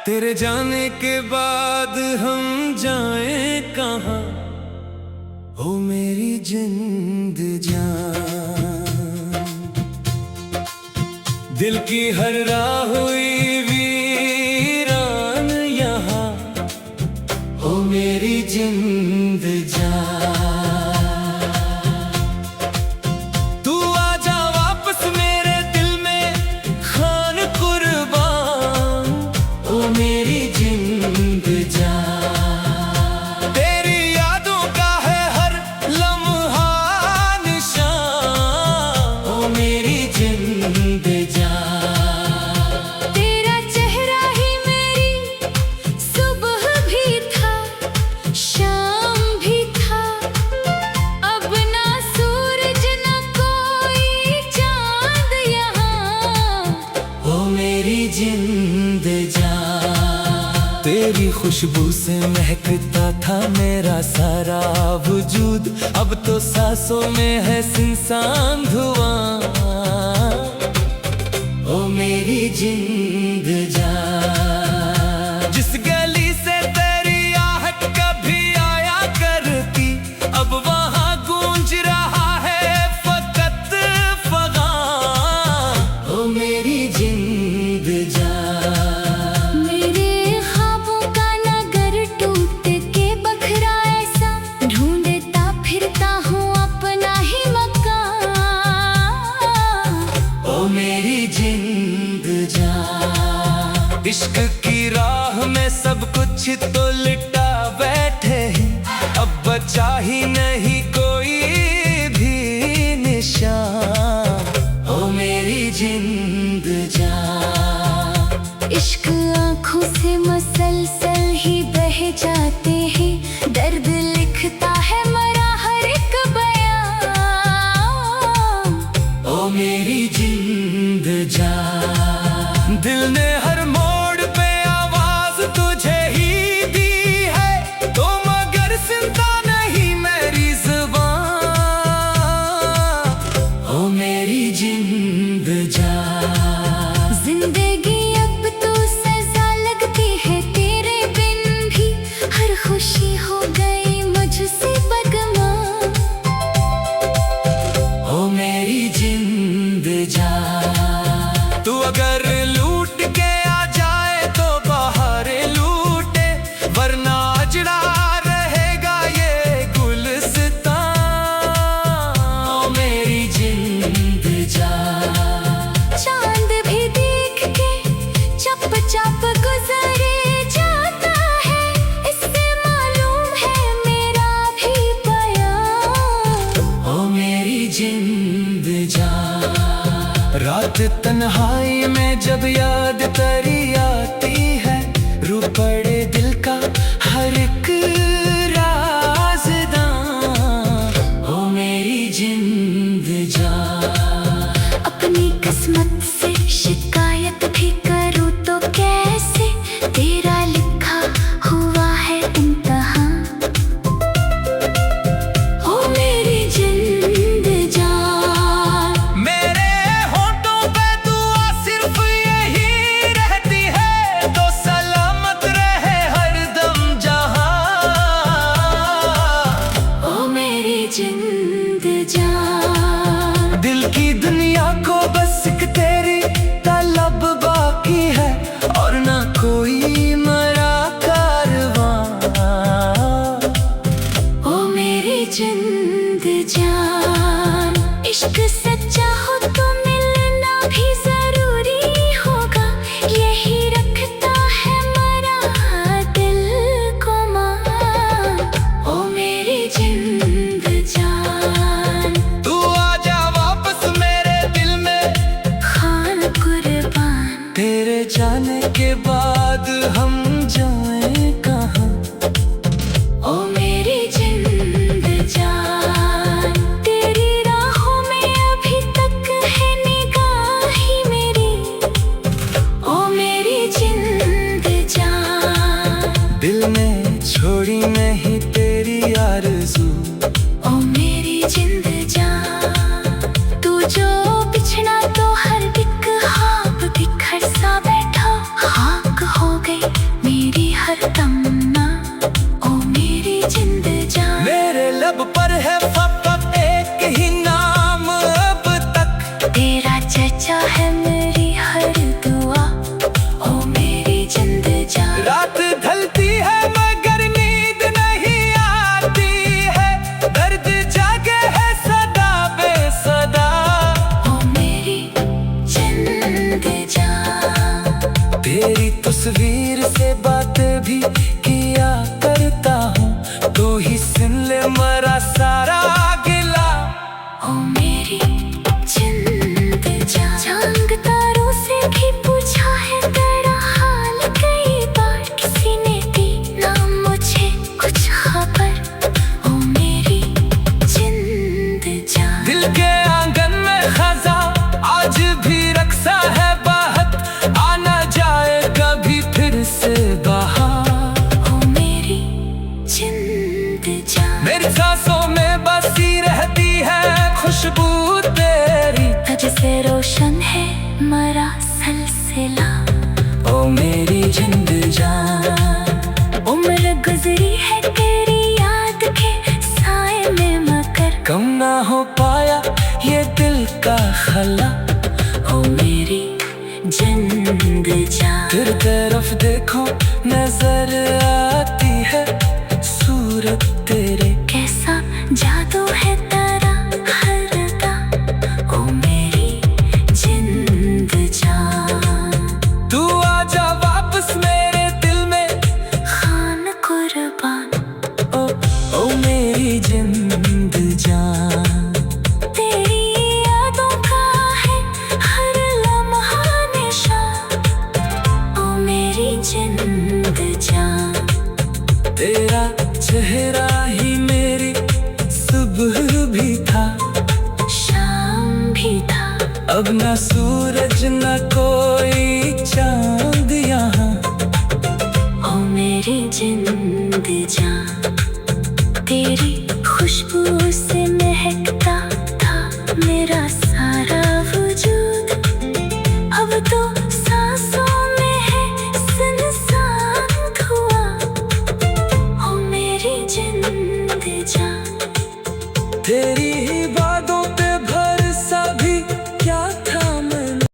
तेरे जाने के बाद हम जाएं कहाँ, हो मेरी जिंद जान। दिल की हर राह हुई वीरान यहाँ, हो मेरी जिंद जान। तू आजा वापस मेरे दिल में खान कुर्बान, हो मेरी जिंद जान। तेरी यादों का है हर लम्हा निशान, हो मेरी जिंद जान। तेरा चेहरा ही मेरी सुबह भी था, शाम भी था। अब ना सूरज ना कोई चांद यहाँ, हो मेरी जिंद जान। तेरी खुशबू से महकता था मेरा सारा वजूद, अब तो सांसों में है सुनसान धुआं, हो मेरी जिंद जान। जिस गली से तेरी आहट कभी आया करती, अब वहाँ गूंज रहा है फकत फगान, हो मेरी जिंद जान। मेरे ख्वाबों का नगर टूट के बखरा ऐसा, ढूंढता फिरता हूँ अपना ही मकान, ओ मेरी जिंद जान। इश्क की राह में सब कुछ तो लिटा बैठे हैं, अब बचा ही नहीं कोई भी निशान, ओ मेरी जिंद जान। इश्क आँखों से मसलसल ही बह जाते हैं, दर्द लिखता है मरा हर एक बयान, ओ मेरी जिंद जान। दिल ने हर मोड़ पे आवाज तुझे ही दी है, तो मगर सुनता नहीं मेरी जुबान, ओ मेरी जिंद जान। जिंदगी अब तो सजा लगती है तेरे बिन भी, हर खुशी हो गई मुझसे बदनाम, ओ मेरी जिंद जान। तू अगर लूट के आ जाए तो बाहर लूटे, वरना अजड़ा रहेगा ये गुलस्तान, ओ मेरी जिंद जान। चांद भी देख के चप चप गुजरे जाता है, इससे मालूम है मेरा भी बयान, ओ मेरी जिंद जान। रात तन्हाई में जब याद तेरी आती है, रू पड़े दिल का हर एक राज़दां, ओ मेरी जिंद जान। अपनी किस्मत से शिकायत भी करूँ तो कैसे, तेरा लिखा हुआ है इम्तिहान, ओ मेरी जिंद जान। मेरे होठों पे दुआ सिर्फ यही रहती है, तो सलामत रहे हरदम जहां, ओ मेरी जिंद जान। दिल की दुनिया को बस एक तेरी तलब बाकी है, और ना कोई मरा कारवां, ओ मेरी जिंद जान। इश्क सच्चा हो तो मिलना भी जरूरी होगा, यही रखता है मरा दिल को मान, ओ मेरी जिंद जान। तू आजा वापस मेरे दिल में खान कुर्बान, तेरे जाने के बाद हम जाएं कहाँ, ओ मेरी जिंद जान। तेरी राहों में अभी तक है निगाही मेरी, ओ मेरी जिंद जान। दिल ने छोड़ी नहीं तेरी आरज़ू, ओ मेरी जिंद जान। तू जो बिछड़ा तो हर एक ख्वाब बिखर सा बैठा, खाक हो गई जिंद जान। तेरी तस्वीर से बातें भी किया करता हूँ, तू ही सुन ले मेरा सारा गिला। ओ मेरी जिंद जान। चांद तारों से भी पूछा है तेरा हाल कई बार, किसी ने दी ना मुझे कुछ खबर। ओ मेरी जिंद जान। दिल के आंगन में खजा आज भी रक्षा है बाहत, आना जाए कभी फिर से बाहर। ओ मेरी जिंद जान। मेरी सांसों में बसी रहती है खुशबू तेरी, तुझसे रोशन है मरा सिलसिला। ओ मेरी जिंद जान। उम्र गुजरी है तेरी याद के साए में मगर, कम ना हो पाया ये दिल का खला। ओ मेरी जिंद जान। तेरी तरफ देखो नजर आती है सूरत तेरे, कैसा जादू है तेरा हरदा। ओ मेरी जिंद जान। तू आजा वापस मेरे दिल में खान कुर्बान। ओ मेरी जिंद जान। तेरी यादों का है हर लम्हा निशान। ओ मेरी जिंद जान। तेरा चेहरा ही मेरी सुबह भी था, शाम भी था। अब न सूरज न कोई चांद यहाँ। ओ मेरी जिंद जान। तेरी खुशबू से